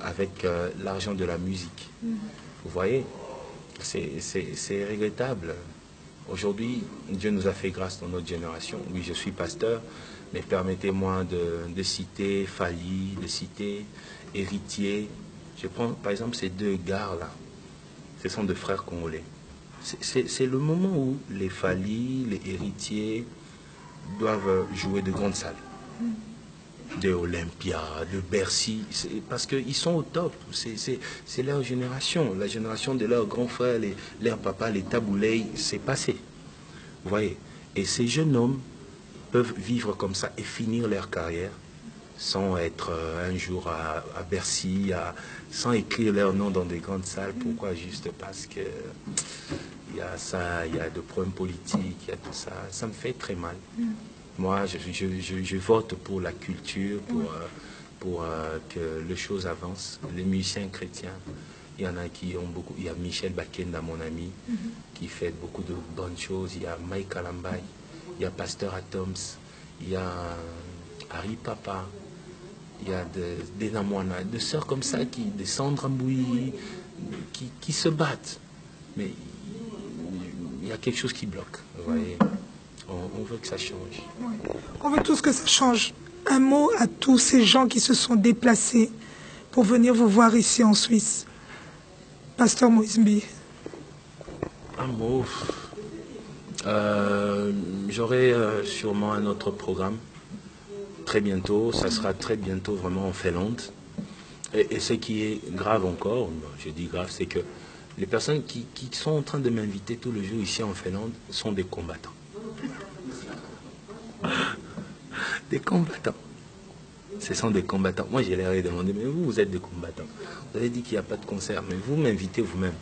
avec l'argent de la musique. Vous voyez, c'est regrettable. Aujourd'hui, Dieu nous a fait grâce dans notre génération. Oui, je suis pasteur, mais permettez-moi de citer Fali, de citer Héritier. Je prends par exemple ces deux gars-là. Ce sont deux frères congolais. C'est le moment où les Fali, les Héritiers doivent jouer de grandes salles. De Olympia, de Bercy, parce qu'ils sont au top. C'est leur génération, la génération de leurs grands frères, leurs papas, les Taboulay, c'est passé. Vous voyez. Et ces jeunes hommes peuvent vivre comme ça et finir leur carrière sans être un jour à Bercy, sans écrire leur nom dans des grandes salles. Pourquoi? Juste parce que il y a ça, il y a des problèmes politiques, il y a tout ça. Ça me fait très mal. Moi, je vote pour la culture, pour que les choses avancent. Les musiciens chrétiens, il y en a qui ont beaucoup. Il y a Michel Bakenda, mon ami, qui fait beaucoup de bonnes choses. Il y a Mike Kalambay, il y a Pasteur Atoms, il y a Harry Papa, il y a des Namwana, des sœurs comme ça, des Sandra Mboui, qui se battent. Mais il y a quelque chose qui bloque, vous voyez. On veut que ça change. Oui. On veut tous que ça change. Un mot à tous ces gens qui se sont déplacés pour venir vous voir ici en Suisse. Pasteur Moïse Mbi. Un mot. J'aurai sûrement un autre programme. Très bientôt. Ça sera très bientôt vraiment en Finlande. Et ce qui est grave encore, je dis grave, c'est que les personnes qui sont en train de m'inviter tout le jour ici en Finlande sont des combattants. Des combattants. Ce sont des combattants. Moi, je leur ai demandé, mais vous êtes des combattants. Vous avez dit qu'il n'y a pas de concert, mais vous m'invitez vous-même.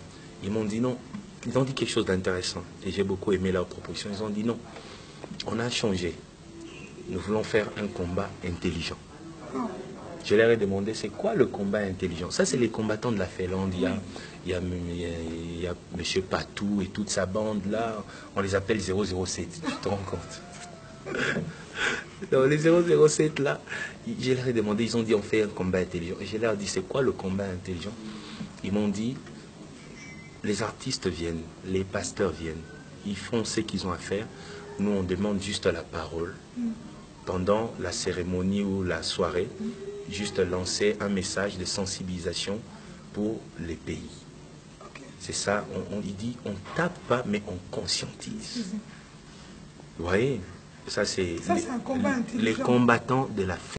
Ils m'ont dit non. Ils ont dit quelque chose d'intéressant. Et j'ai beaucoup aimé leur proposition. Ils ont dit non. On a changé. Nous voulons faire un combat intelligent. Je leur ai demandé, c'est quoi le combat intelligent? Ça, c'est les combattants de la Finlande. Il y a M. Patou et toute sa bande là. On les appelle 007. Tu te rends compte? Donc, les 007 là, je leur ai demandé, ils ont dit on fait un combat intelligent. Et je leur ai dit, c'est quoi le combat intelligent? Ils m'ont dit, les artistes viennent, les pasteurs viennent, ils font ce qu'ils ont à faire. Nous, on demande juste la parole. Pendant la cérémonie ou la soirée, juste lancer un message de sensibilisation pour les pays. C'est ça, il dit, on tape pas, mais on conscientise. Vous voyez? Ça, c'est un combat intelligent. les combattants de la